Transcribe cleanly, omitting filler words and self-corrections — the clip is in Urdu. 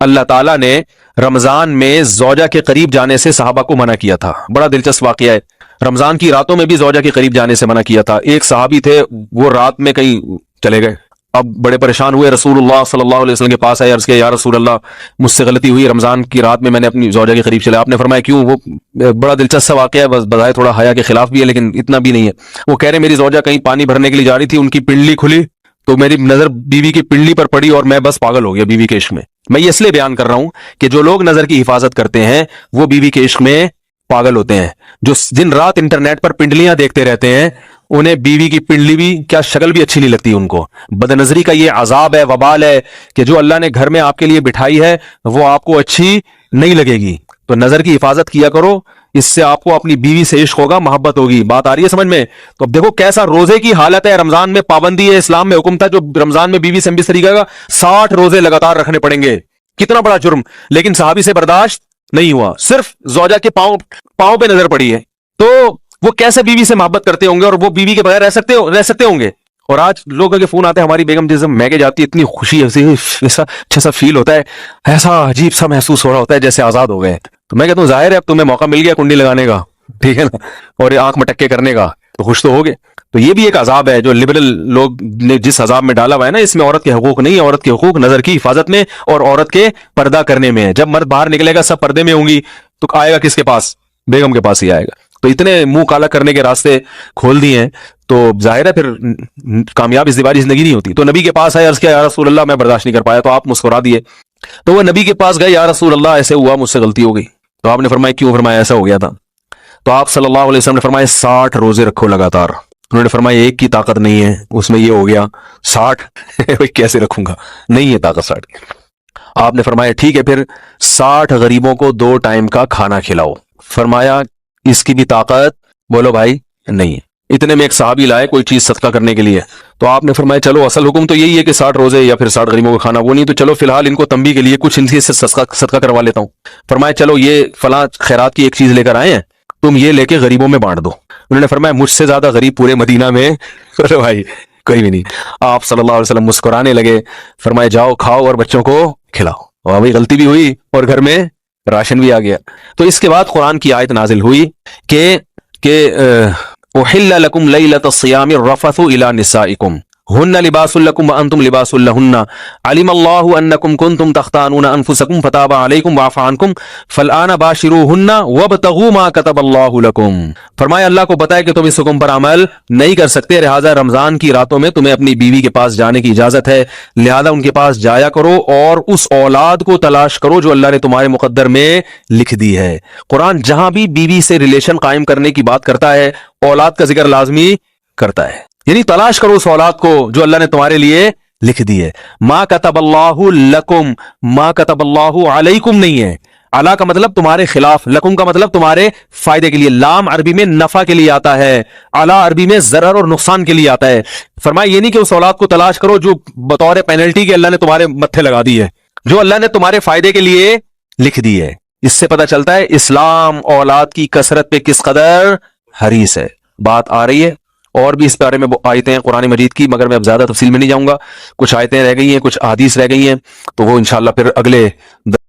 اللہ تعالیٰ نے رمضان میں زوجہ کے قریب جانے سے صحابہ کو منع کیا تھا. بڑا دلچسپ واقعہ ہے. رمضان کی راتوں میں بھی زوجہ کے قریب جانے سے منع کیا تھا. ایک صحابی تھے، وہ رات میں کہیں چلے گئے، اب بڑے پریشان ہوئے، رسول اللہ صلی اللہ علیہ وسلم کے پاس آئے، عرض کیا یا رسول اللہ مجھ سے غلطی ہوئی، رمضان کی رات میں نے اپنی زوجہ کے قریب چلا. آپ نے فرمایا کیوں؟ وہ بڑا دلچسپ واقعہ ہے، بس بظاہر تھوڑا حیا کے خلاف بھی ہے لیکن اتنا بھی نہیں ہے. وہ کہہ رہے میری زوجہ کہیں پانی بھرنے کے لیے جا رہی تھی، ان کی پنڈلی کھلی تو میری نظر بیوی کی پنڈلی پر پڑی اور میں بس پاگل ہو گیا بیوی کے عشق میں. میں یہ اس لیے بیان کر رہا ہوں کہ جو لوگ نظر کی حفاظت کرتے ہیں وہ بیوی کے عشق میں پاگل ہوتے ہیں. جو دن رات انٹرنیٹ پر پنڈلیاں دیکھتے رہتے ہیں انہیں بیوی کی پنڈلی بھی کیا شکل بھی اچھی نہیں لگتی ان کو. بد نظری کا یہ عذاب ہے، وبال ہے کہ جو اللہ نے گھر میں آپ کے لیے بٹھائی ہے وہ آپ کو اچھی نہیں لگے گی. تو نظر کی حفاظت کیا کرو، اس سے آپ کو اپنی بیوی سے عشق ہوگا، محبت ہوگی. بات آ رہی ہے سمجھ میں؟ تو اب دیکھو کیسا روزے کی حالت ہے. رمضان میں پابندی ہے، اسلام میں حکم تھا جو رمضان میں بیوی سے اس طریقے کا 60 روزے لگاتار رکھنے پڑیں گے. کتنا بڑا جرم، لیکن صحابی سے برداشت نہیں ہوا. صرف زوجہ کے پاؤں پہ نظر پڑی ہے تو وہ کیسے بیوی سے محبت کرتے ہوں گے اور وہ بیوی کے بغیر رہ سکتے ہوں گے. اور آج لوگوں کے فون آتے ہیں ہماری بیگم جس میں کے جاتی ہے اتنی خوشی ایسا اچھا سا فیل ہوتا ہے، ایسا عجیب سا محسوس ہو رہا ہوتا ہے جیسے آزاد ہو گئے. تو میں کہتا ہوں ظاہر ہے اب تمہیں موقع مل گیا کنڈی لگانے کا، ٹھیک ہے نا، اور آنکھ مٹکے کرنے کا، تو خوش تو ہوگے. تو یہ بھی ایک عذاب ہے جو لبرل لوگ نے جس عذاب میں ڈالا ہوا ہے نا، اس میں عورت کے حقوق نہیں ہے. عورت کے حقوق نظر کی حفاظت میں اور عورت کے پردہ کرنے میں ہے. جب مرد باہر نکلے گا سب پردے میں ہوں گی تو آئے گا کس کے پاس؟ بیگم کے پاس ہی آئے گا. تو اتنے منہ کالا کرنے کے راستے کھول دیے ہیں تو ظاہر ہے پھر کامیاب ازدواجی زندگی نہیں ہوتی. تو نبی کے پاس آئے، عرض کیا یا رسول اللہ میں برداشت نہیں کر پایا. تو آپ مسکرا دیے. تو وہ نبی کے پاس گئے، یا رسول اللہ ایسے ہوا، مجھ سے غلطی ہو گئی. تو آپ نے فرمایا کیوں؟ فرمایا ایسا ہو گیا تھا. تو آپ صلی اللہ علیہ وسلم نے فرمایا 60 روزے رکھو لگاتار. انہوں نے فرمایا ایک کی طاقت نہیں ہے، اس میں یہ ہو گیا 60 کیسے رکھوں گا، نہیں ہے طاقت 60 کی. آپ نے فرمایا ٹھیک ہے پھر 60 غریبوں کو 2 ٹائم کا کھانا کھلاؤ. فرمایا اس کی بھی طاقت بولو بھائی نہیں ہے. اتنے میں ایک صحابی لائے کوئی چیز صدقہ کرنے کے لیے. تو آپ نے فرمایا چلو اصل حکم تو یہی ہے کہ 60 روزے یا پھر 60 غریبوں کو کھانا، وہ نہیں تو چلو فی الحال ان کو تنبیہ کے لیے کچھ ان سے صدقہ کروا لیتا ہوں. فرمایا چلو یہ فلاں خیرات کی ایک چیز لے کر آئے ہیں، تم یہ لے کے غریبوں میں بانٹ دو. انہوں نے فرمایا مجھ سے زیادہ غریب پورے مدینہ میں بولو بھائی کوئی بھی نہیں. آپ صلی اللہ علیہ وسلم مسکرانے لگے. فرمایا جاؤ کھاؤ اور بچوں کو کھلاؤ. اور بھائی غلطی بھی ہوئی اور گھر میں راشن بھی آ گیا. تو اس کے بعد قرآن کی آیت نازل ہوئی کہ احل لکم لیلۃ الصیام الرفث الی نسائکم ہن لباس لکم وانتم لباس لہن علم اللہ انکم کنتم تختانون انفسکم فتاب علیکم وعفی عنکم فالآن باشروہن وابتغوا ما کتب اللہ لکم. فرمایا اللہ کو پتہ ہے کہ تم اس حکم پر عمل نہیں کر سکتے، لہذا رمضان کی راتوں میں تمہیں اپنی بیوی کے پاس جانے کی اجازت ہے، لہذا ان کے پاس جایا کرو اور اس اولاد کو تلاش کرو جو اللہ نے تمہارے مقدر میں لکھ دی ہے. قرآن جہاں بھی بیوی سے ریلیشن قائم کرنے کی بات کرتا ہے اولاد کا ذکر لازمی کرتا ہے، یعنی تلاش کرو اس اولاد کو جو اللہ نے تمہارے لیے لکھ دی ہے. ما کتب اللہ لکم، ما کتب اللہ علیکم نہیں ہے. علا کا مطلب تمہارے خلاف، لکم کا مطلب تمہارے فائدے کے لیے. لام عربی میں نفع کے لیے آتا ہے، علا عربی میں ضرر اور نقصان کے لیے آتا ہے. فرمایا یہ نہیں کہ اس اولاد کو تلاش کرو جو بطور پینلٹی کے اللہ نے تمہارے متھے لگا دی ہے، جو اللہ نے تمہارے فائدے کے لیے لکھ دی ہے. اس سے پتہ چلتا ہے اسلام اولاد کی کثرت پہ کس قدر حریص ہے. بات آ رہی ہے اور بھی اس بارے میں آیتیں ہیں قرآن مجید کی، مگر میں اب زیادہ تفصیل میں نہیں جاؤں گا. کچھ آیتیں رہ گئی ہیں، کچھ احادیث رہ گئی ہیں، تو وہ انشاءاللہ پھر اگلے